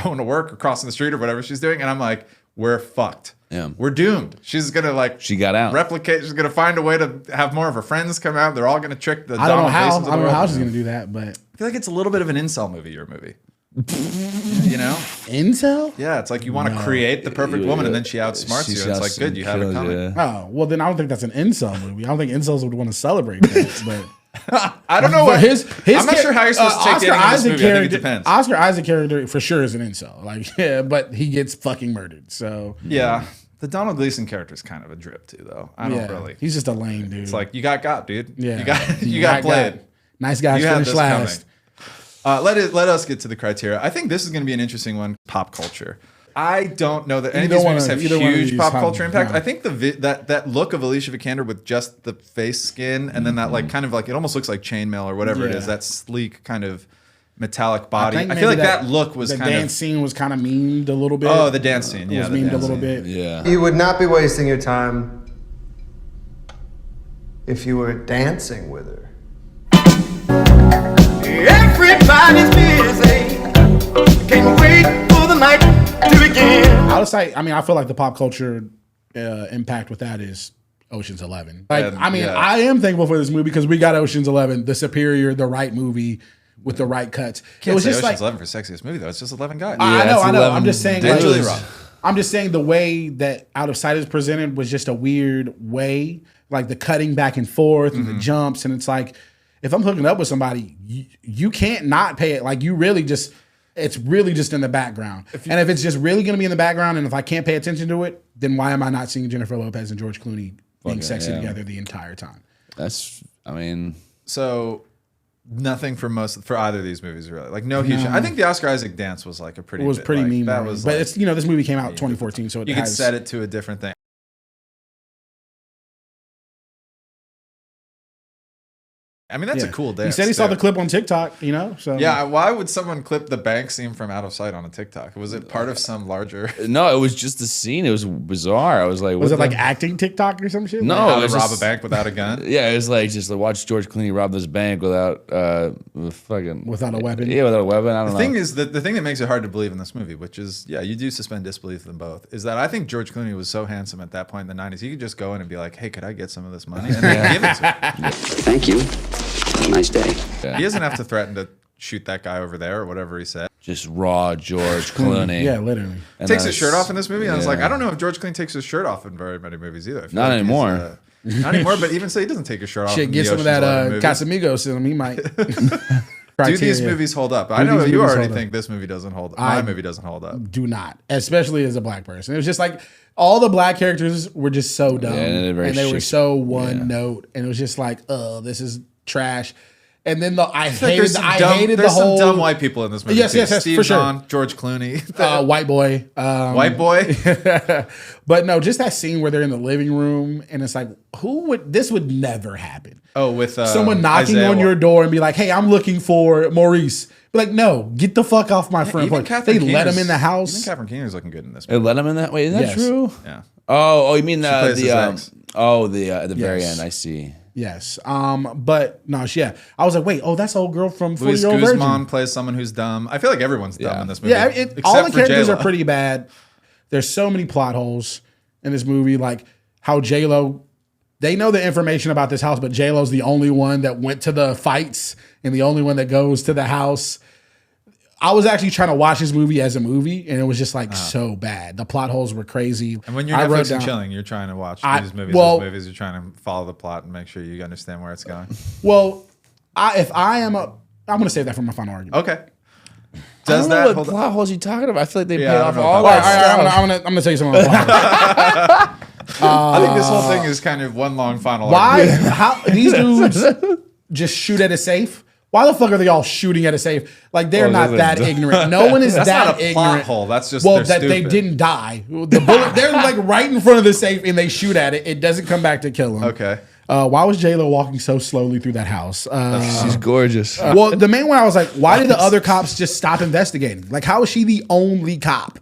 going to work or crossing the street or whatever she's doing. And I'm like, we're fucked. Yeah. We're doomed. She's going to like She got out. replicate. She's going to find a way to have more of her friends come out. They're all going to trick the I don't know Donald how. Gleasons of the I don't know world. how she's gonna do that, but I feel like it's a little bit of an incel movie, your movie. You know? incel. Yeah, it's like you want to create the perfect woman and then she outsmarts She you. It's like, good, you have it kills coming. you. Oh well, then I don't think that's an incel movie. I don't think incels would want to celebrate that. But I don't know but what I'm not sure how you're supposed to take Oscar the ending of this Isaac movie. I think it character. depends. Oscar Isaac character for sure is an incel. Like yeah, but he gets fucking murdered. So Yeah. The Donald Gleason character is kind of a drip too, though. I don't really. He's just a lame dude. It's like you got dude. yeah, You got played. Nice guys You had finish this last. coming. Let us get to the criteria. I think this is going to be an interesting one. Pop culture. I don't know that any of these movies have huge pop culture impact. I think that look of Alicia Vikander with just the face skin and then that like kind of like it almost looks like chainmail or whatever it is. That sleek kind of metallic body. I feel like that look was kind of. The dance scene was kind of memed a little bit. Oh, the dance scene. Yeah, it was memed a little bit. Yeah. You would not be wasting your time if you were dancing with her. Everybody's busy. Can't wait for the night to begin. I would say, I mean, I feel like the pop culture impact with that is Ocean's 11. Like, I mean, I am thankful for this movie because we got Ocean's 11, the superior, the right movie with the right cuts. Can't it was say just Ocean's like 11 for sexiest movie though. It's just 11 guys. I know. I'm just saying. Like, Totally wrong. I'm just saying the way that Out of Sight is presented was just a weird way, like the cutting back and forth and the jumps, and it's like if I'm hooking up with somebody, you can't not pay it. Like you really just. It's really just in the background. And if it's just really going to be in the background, and if I can't pay attention to it, then why am I not seeing Jennifer Lopez and George Clooney being sexy together the entire time? So nothing for either of these movies really. Like no huge. I think the Oscar Isaac dance was like a pretty. It was pretty mean. That was, but it's this movie came out 2014, so you could set it to a different thing. I mean, that's a cool dance. He said he saw the clip on TikTok, so. Yeah, why would someone clip the bank scene from Out of Sight on a TikTok? Was it part of some larger... No, it was just a scene. It was bizarre. I was like... Was it like acting TikTok or some shit? No. How to rob a bank without a gun? Yeah, it was like just watch George Clooney rob this bank without without a weapon? Yeah, without a weapon. I don't know. The thing that makes it hard to believe in this movie, which is, you do suspend disbelief in both, is that I think George Clooney was so handsome at that point in the 90s, he could just go in and be like, hey, could I get some of this money? And then give it to him. Thank you. Have a nice day. Yeah. He doesn't have to threaten to shoot that guy over there or whatever he said. Just raw George Clooney. Yeah, literally. And takes his shirt off in this movie. And I was like, I don't know if George Clooney takes his shirt off in very many movies either. Not anymore. Not anymore, but even so, he doesn't take his shirt off. Shit, get some of that Casamigos in him. He might. Do these movies hold up? I know you already think this movie doesn't hold up. My movie doesn't hold up. Do not, especially as a black person. It was just like all the black characters were just so dumb, and they were so one note, and it was just like, oh, this is trash. And then I hated the whole. There's some dumb white people in this movie. Yes, Steve for sure. Zahn, George Clooney, white boy, white boy. But no, just that scene where they're in the living room, and it's like, this would never happen. Oh, with someone knocking on your door and be like, "Hey, I'm looking for Maurice." Be like, "No, get the fuck off my front porch." They let him in the house. Even Catherine Keener's looking good in this They movie. let him in that way. Is that true? Yeah. Oh, you mean at the yes. very end? I see. Yes. But no, I was like, wait, that's the old girl from 40 Year Old Virgin. Guzman plays someone who's dumb. I feel like everyone's dumb in this movie. Yeah, all the characters are pretty bad. There's so many plot holes in this movie, like how J-Lo, they know the information about this house, but J-Lo's the only one that went to the fights and the only one that goes to the house. I was actually trying to watch this movie as a movie, and it was just like so bad. The plot holes were crazy. And when you're Netflix and chilling, you're trying to watch these movies. Those movies, you're trying to follow the plot and make sure you understand where it's going. Well, I'm going to save that for my final argument. Okay. Does that what plot holes you talking about? I feel like they paid off all that stuff. I'm going to tell you something. I think this whole thing is kind of one long final argument. How these dudes just shoot at a safe? Why the fuck are they all shooting at a safe? Like they're not that ignorant. No one is that not a ignorant. Plot hole. That's just that stupid. They didn't die. The bullet, they're like right in front of the safe and they shoot at it. It doesn't come back to kill them. Okay. Why was J-Lo walking so slowly through that house? She's gorgeous. Well, the main one I was like, why did the other cops just stop investigating? Like, how is she the only cop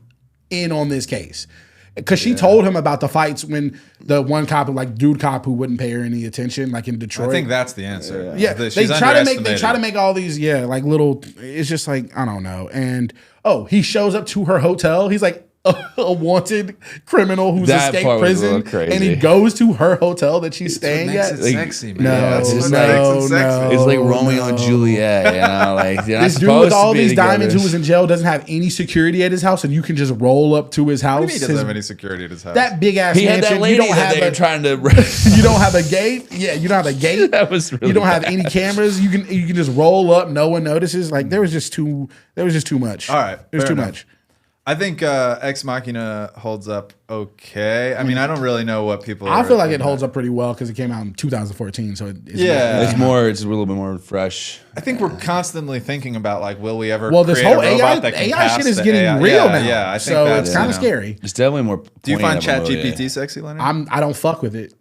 in on this case? Because she told him about the fights when the one cop, like dude cop who wouldn't pay her any attention, like in Detroit. I think that's the answer. Yeah, they try to make all these like little. It's just like I don't know. And he shows up to her hotel. He's like a wanted criminal who's escaped prison, and he goes to her hotel that she's staying at. It's sexy, man. No, it's like Romeo and Juliet. Like this dude with all these diamonds who was in jail doesn't have any security at his house, and you can just roll up to his house. He doesn't have any security at his house. That big ass mansion. Had that lady you don't have that trying to. You don't have a gate. Yeah, you don't have a gate. That was really you don't have any cameras. You can just roll up. No one notices. Like there was just too much. All right, there's too much. I think Ex Machina holds up okay. I mean, I don't really know what people. I feel like it holds up pretty well because it came out in 2014. So it's it's a little bit more fresh. I think we're constantly thinking about like, will we ever? Well, this whole AI shit is getting real now. Yeah, I think so it's kind of scary. It's definitely more. Do you find ChatGPT sexy, Leonard? I don't fuck with it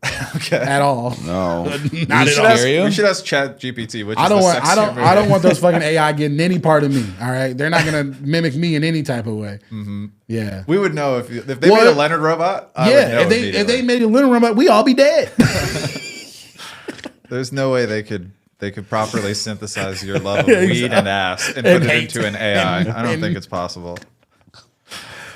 at all. No, not at all. We should ask ChatGPT. Which I don't want those fucking AI getting any part of me. All right, they're not gonna mimic me in any type of way. Mm-hmm. Yeah, we would know if they made a Leonard robot. If they made a Leonard robot, we all be dead. There's no way they could properly synthesize your love of weed and ass and put it into an AI. I don't think it's possible.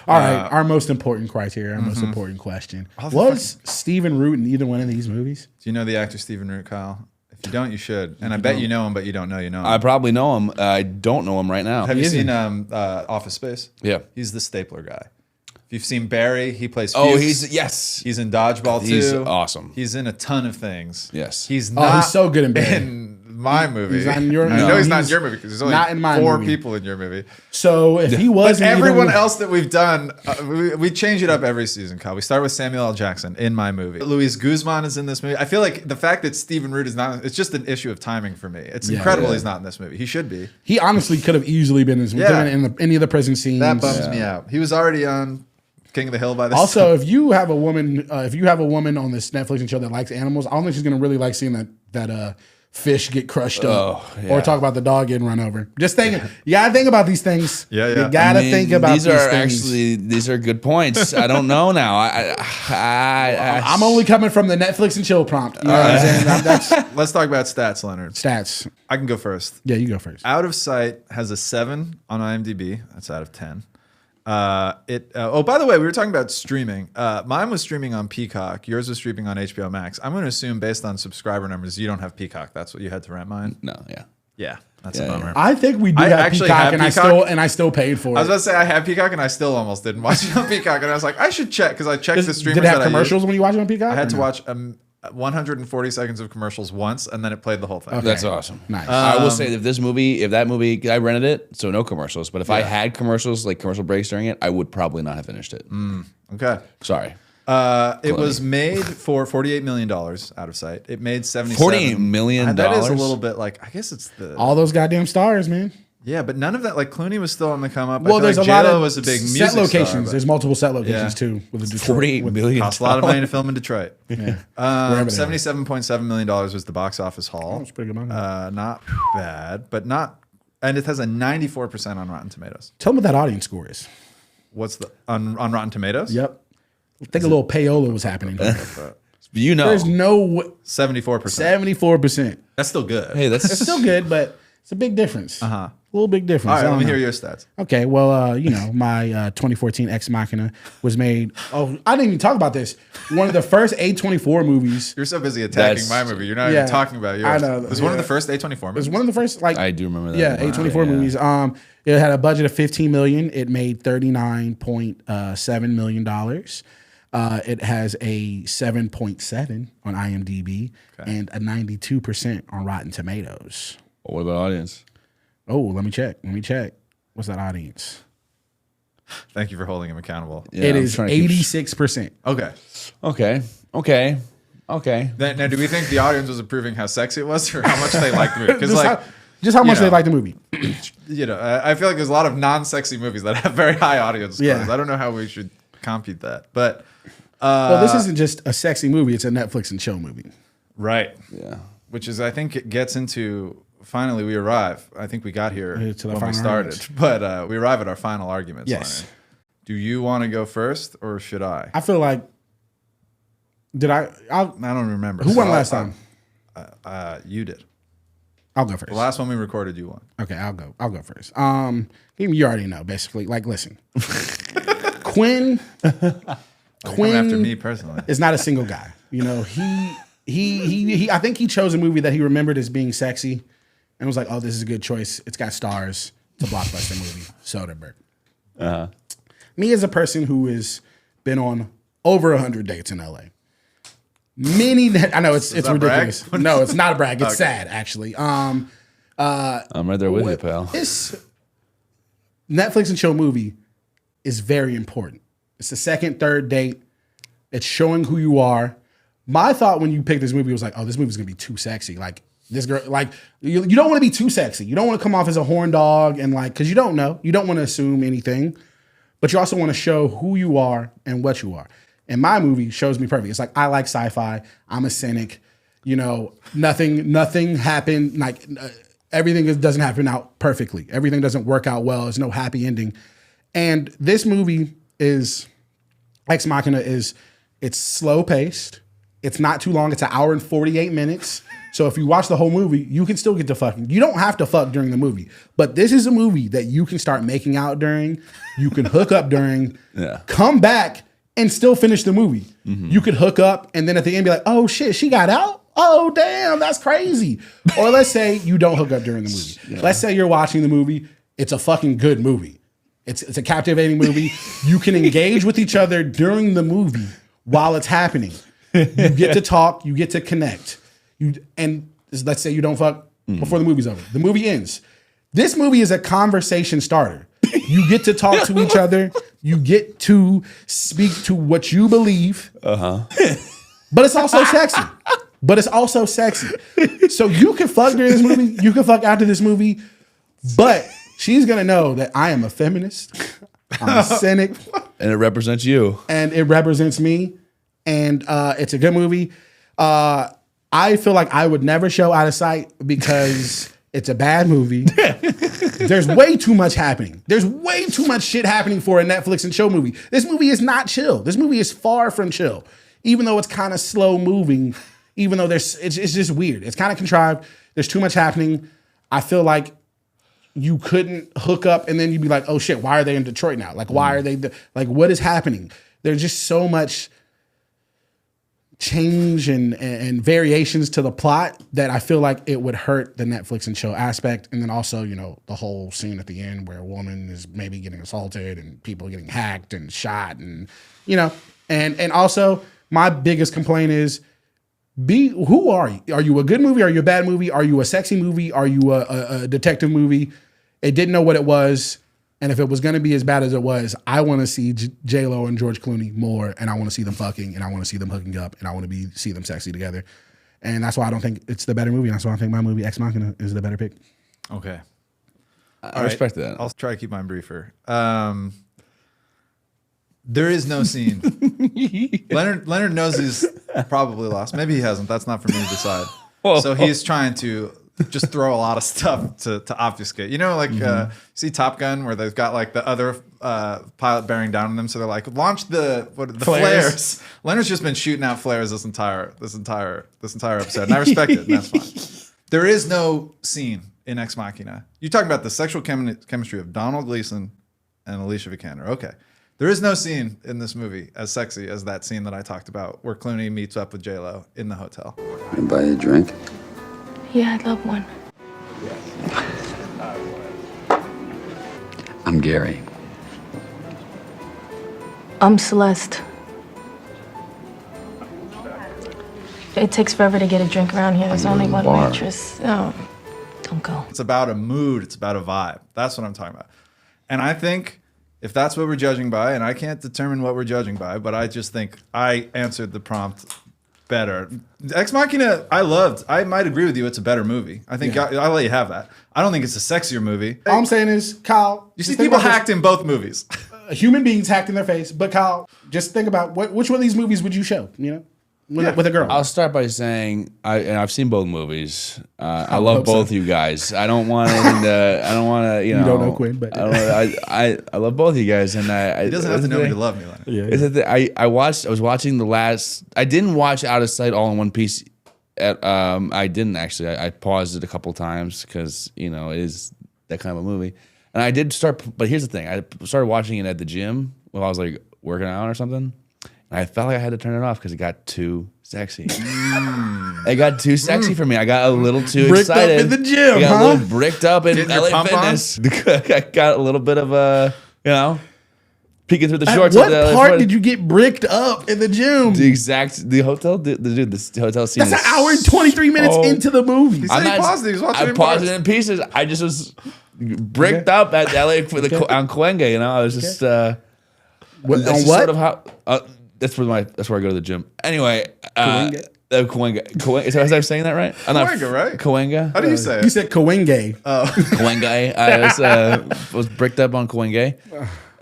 All right, our most important criteria, our most important question. Was Stephen Root in either one of these movies? Do you know the actor Stephen Root, Kyle? If you don't, you should. And I bet you know him, but you don't know you know him. I probably know him. I don't know him right now. Have you seen Office Space? Yeah. He's the stapler guy. If you've seen Barry, he plays Oh, Fuchs. he's in Dodgeball too. He's awesome. He's in a ton of things. Yes. He's not he's so good in Barry. in my movie. He's not in your I know he's not in your movie because there's only not in my 4 movie. people in your movie. So if he was But in everyone either- else that we've done, we change it up every season, Kyle. We start with Samuel L. Jackson in my movie. Luis Guzman is in this movie. I feel like the fact that Stephen Root is not, it's just an issue of timing for me. It's incredible he's not in this movie. He should be. He honestly could have easily been in any of the prison scenes. That bums me out. He was already on King of the Hill by this Also, time. if you have a woman on this Netflix show that likes animals, I don't think she's gonna really like seeing that fish get crushed up or talk about the dog getting run over. Just thinking, you gotta think about these things. Yeah. You gotta think about these things. These are good points. I don't know now. I'm only coming from the Netflix and chill prompt. You know what I'm saying? Let's talk about stats, Leonard. Stats. I can go first. Yeah, you go first. Out of Sight has a 7 on IMDb. That's out of 10. By the way, we were talking about streaming. Mine was streaming on Peacock. Yours was streaming on HBO Max. I'm going to assume based on subscriber numbers, you don't have Peacock. That's what you had to rent mine. No, yeah. Yeah, that's a bummer. I think we do have actually Peacock, have and Peacock. I still paid for it. I was about to say I had Peacock and I still almost didn't watch it on Peacock. And I was like, I should check because I checked the streamers. Did it have that commercials when you watch it on Peacock? I had to watch 140 seconds of commercials once, and then it played the whole thing. Okay. That's awesome. Nice. I will say if that movie, I rented it, so no commercials. But if I had commercials, like commercial breaks during it, I would probably not have finished it. Okay. Sorry. It was made for $48 million out of Sight. It made $77 $48 million? That is a little bit like, I guess it's the all those goddamn stars, man. Yeah, but none of that. Like Clooney was still on the come up. Well, there's like a lot J-Lo of was a big set music locations. star, There's multiple set locations too. With the Detroit, $48 million. Cost a lot of money to film in Detroit. Yeah. $77.7 million was the box office haul. That's pretty good money. Not bad, but not. And it has a 94% on Rotten Tomatoes. Tell me what that audience score is. What's the on Rotten Tomatoes? Yep. I think a little payola was happening. You know, There's no 74%. 74%. That's still good. Hey, It's still good, but it's a big difference. A little big difference. All right, let me hear your stats. Okay, well, my 2014 Ex Machina was made. Oh, I didn't even talk about this. One of the first A24 movies. You're so busy attacking my movie. You're not even talking about yours. I know. It was one of the first A24 movies. It was one of the first, I do remember that. Yeah, A24 movies. It had a budget of $15 million. It made $39.7 million. It has a 7.7 on IMDb and a 92% on Rotten Tomatoes. What about audience? Oh, let me check. What's that audience? Thank you for holding him accountable. Yeah, it is 86%. Okay. Now, do we think the audience was approving how sexy it was, or how much they liked the movie? Because just how much they liked the movie. I feel like there's a lot of non-sexy movies that have very high audience scores. Yeah. I don't know how we should compute that, but well, this isn't just a sexy movie; it's a Netflix and chill movie. Right. Yeah. Which is, I think, it gets into. Finally, we arrive. I think we got here To the when we final started, arguments. but we arrive at our final arguments. Yes. Leonard. Do you want to go first, or should I? I feel like. Did I? I don't remember. Who won last time? You did. I'll go first. The last one we recorded, you won. Okay, I'll go first. You already know, basically. Like, listen, Quinn Coming after me personally. is not a single guy. He I think he chose a movie that he remembered as being sexy and was like, oh, this is a good choice. It's got stars. It's a blockbuster movie. Soderbergh. Me as a person who has been on over 100 dates in LA. I know it's ridiculous. Brag? No, it's not a brag. It's Okay. sad, actually. I'm right there with you, pal. This Netflix and chill movie is very important. It's the second, third date. It's showing who you are. My thought when you picked this movie was like, oh, this movie's gonna be too sexy. Like this girl, like you don't want to be too sexy. You don't want to come off as a horn dog and like, because you don't know. You don't want to assume anything, but you also want to show who you are and what you are. And my movie shows me perfect. It's like, I like sci-fi. I'm a cynic. Nothing happened. Like everything doesn't happen out perfectly. Everything doesn't work out well. There's no happy ending. And this movie is, Ex Machina it's slow paced. It's not too long. It's 1 hour and 48 minutes. So if you watch the whole movie, you can still get to fucking. You don't have to fuck during the movie. But this is a movie that you can start making out during. You can hook up during. Come back and still finish the movie. You could hook up and then at the end be like, oh shit, she got out? oh, damn, that's crazy. Or let's say you don't hook up during the movie. Yeah. Let's say you're watching the movie. It's a fucking good movie. It's a captivating movie. You can engage with each other during the movie while it's happening. You get to talk. You get to connect. And let's say you don't fuck before the movie's over. The movie ends. This movie is a conversation starter. You get to talk to each other. You get to speak to what you believe. But it's also sexy. So you can fuck during this movie. You can fuck after this movie. But she's going to know that I am a feminist. I'm a cynic. And it represents you. And it represents me. And it's a good movie. I feel like I would never show Out of Sight because it's a bad movie. There's way too much happening. There's way too much shit happening for a Netflix and chill movie. This movie is not chill. This movie is far from chill. Even though it's kind of slow moving, even though it's just weird. It's kind of contrived. There's too much happening. I feel like you couldn't hook up and then you'd be like, oh shit, why are they in Detroit now? Like, why are they, like, what is happening? There's just so much change and variations to the plot that I feel like it would hurt the Netflix and chill aspect. And then also, you know, the whole scene at the end where a woman is maybe getting assaulted and people getting hacked and shot and, you know, and also my biggest complaint is who are you? Are you a good movie? Are you a bad movie? Are you a sexy movie? Are you a detective movie? It didn't know what it was. And if it was going to be as bad as it was, I want to see J-Lo and George Clooney more, and I want to see them fucking, and I want to see them hooking up, and I want to see them sexy together. And that's why I don't think it's the better movie. And that's why I think my movie Ex Machina is the better pick. Okay. I respect that. I'll try to keep mine briefer. There is no scene. Leonard knows he's probably lost. Maybe he hasn't. That's not for me to decide. So he's trying to just throw a lot of stuff to obfuscate. You know, like see Top Gun where they've got like the other pilot bearing down on them, so they're like, launch the flares. Leonard's just been shooting out flares this entire episode, and I respect it. And that's fine. There is no scene in Ex Machina. You're talking about the sexual chemistry of Donald Gleason and Alicia Vikander. Okay. There is no scene in this movie as sexy as that scene that I talked about where Clooney meets up with J-Lo in the hotel. I buy you a drink? Yeah, I'd love one. I'm Gary. I'm Celeste. It takes forever to get a drink around here. There's only one waitress. Oh, don't go. It's about a mood. It's about a vibe. That's what I'm talking about. And I think if that's what we're judging by, and I can't determine what we're judging by, but I just think I answered the prompt better. Ex Machina, I loved. I might agree with you. It's a better movie. I think I'll let you have that. I don't think it's a sexier movie. All I'm saying is, Kyle, you see people hacked in both movies. Human beings hacked in their face. But Kyle, just think about which one of these movies would you show? You know, with a girl. I'll start by saying I've seen both movies. I love both you guys. I don't want to. I don't want to. You don't know Quinn, but I love both you guys, and he doesn't have to know me to love me. Yeah. I was watching the last. I didn't watch Out of Sight all in one piece. I didn't actually. I paused it a couple times because it is that kind of a movie. And I did start. But here's the thing: I started watching it at the gym while I was like working out or something. And I felt like I had to turn it off because it got too sexy. It got too sexy for me. I got a little too excited. Up in the gym, I got a little bricked up in LA Fitness. I got a little bit of peeking through the shorts. What part did you get bricked up in the gym? The hotel, the hotel scene. That's an hour and 23 minutes into the movie. He said he paused it. He was watching I paused it in pieces. I just was bricked up at LA on Coenge. I was just. On what? Sort of how. That's where I go to the gym. Anyway, Coenge. Is I saying that right? Coenge, right? Coenge. How do you say it? You said Coenge. Oh, Coenge. I was bricked up on Coenge,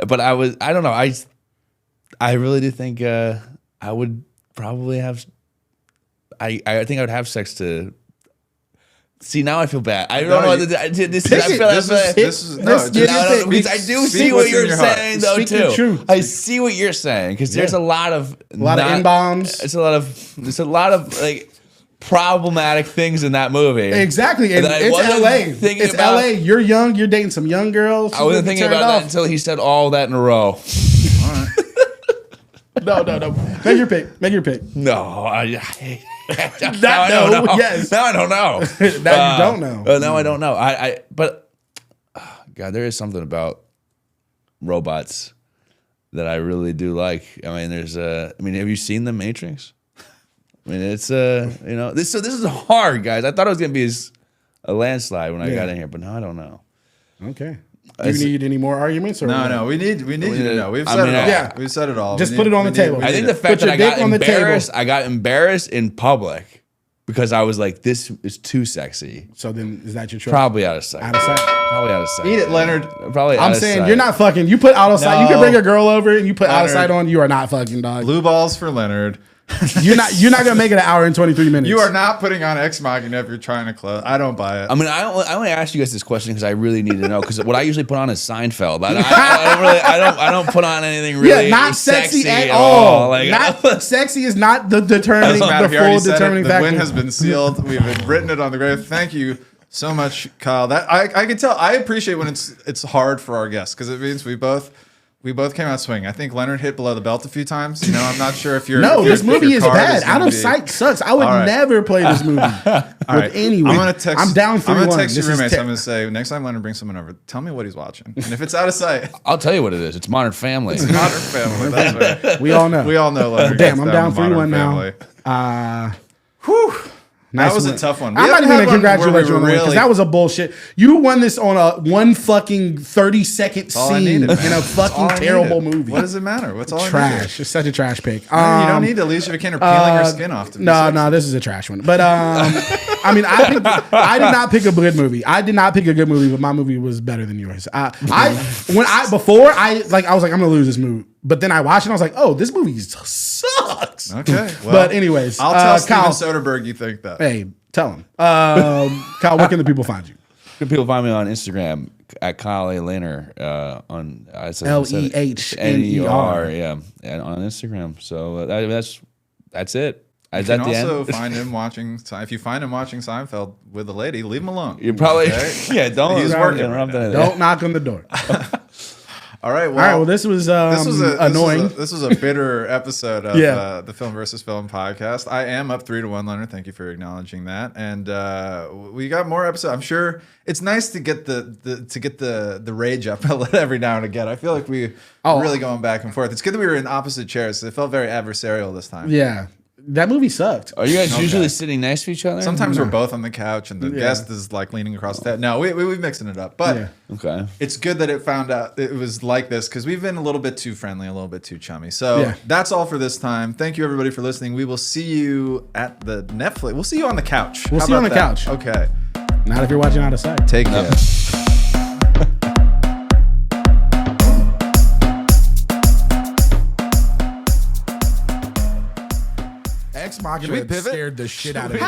but I don't know. I really do think I would probably have. I think I would have sex to. See, now I feel bad. I don't know. I do see what you're saying, though, too. I see what you're saying because there's a lot of N-bombs. It's a lot of like problematic things in that movie. Exactly, and it's LA. It's LA. You're young. You're dating some young girls. I wasn't thinking about that until he said all that in a row. All right. No. Make your pick. No, Now I don't know. Yes. Now I don't know. Now you don't know. Now I don't know. But God, there is something about robots that I really do like. I mean, have you seen The Matrix? I mean, it's this is hard, guys. I thought it was gonna be a landslide when I got in here, but now I don't know. Okay. Do you need any more arguments? Or no. We need you to know. We've said it all. Yeah. We've said it all. Just put it on the table. I think the fact that I got embarrassed in public because I was like, this is too sexy. So then, is that your choice? Probably out of sight. Out of sight. Probably out of sight. Eat it, Leonard. Probably. I'm saying you're not fucking. You put out of sight. You can bring a girl over and you put out of sight on. You are not fucking, dog. Blue balls for Leonard. You're not gonna make it an hour and 23 minutes. You are not putting on Ex Machina if you're trying to close. I don't buy it. I mean, I only asked you guys this question because I really need to know. Because what I usually put on is Seinfeld. I don't put on anything really not sexy at all. Not sexy is not the determining the full determining factor. The win has been sealed. We've written it on the grave. Thank you so much, Kyle. That I can tell. I appreciate when it's hard for our guests because it means we both came out swinging. I think Leonard hit below the belt a few times. You know, I'm not sure if you're. No, this movie is bad. Out of Sight sucks. I would never play this movie with anyone. I'm down 3-1. I'm gonna text your roommates. I'm gonna say next time Leonard brings someone over, tell me what he's watching. And if it's Out of Sight, I'll tell you what it is. It's Modern Family. It's Modern Family. That's right. We all know. We all know Leonard. Damn, I'm down 3-1 now. Whew. Nice that was win. a tough one. I'm not even going to congratulate you on that because that was a bullshit. You won this on a one fucking 30-second scene in a fucking terrible movie. What does it matter? What's all trash? It's such a trash pick. You don't need Alicia Vikander peeling her skin off. No, this is a trash one. But I mean, I did not pick a good movie. I did not pick a good movie, but my movie was better than yours. I was like, I'm going to lose this movie. But then I watched it and I was like, oh, this movie sucks. Okay. Well, but anyways. I'll tell Steven Soderbergh you think that. Hey, tell him. Kyle, where can the people find you? People find me on Instagram at Kyle Lehner on Lehner. Yeah, and on Instagram. So that's it. You can also find him watching. If you find him watching Seinfeld with a lady, leave him alone. You probably don't. He's working. Don't knock on the door. All right. Well, this was annoying. This was a bitter episode of the Film versus Film podcast. I am up 3-1, Leonard. Thank you for acknowledging that. And we got more episodes. I'm sure it's nice to get the rage up every now and again. I feel like we're really going back and forth. It's good that we were in opposite chairs. It felt very adversarial this time. Yeah. That movie sucked. Are you guys usually sitting next to each other? Sometimes we're both on the couch and the guest is like leaning across the table. No, we're mixing it up. But it's good that it was like this because we've been a little bit too friendly, a little bit too chummy. So that's all for this time. Thank you, everybody, for listening. We will see you at the Netflix. We'll see you on the couch. We'll see you on the couch. Okay. Not if you're watching Out of Sight. Take care. Ex Machina scared the shit out of me.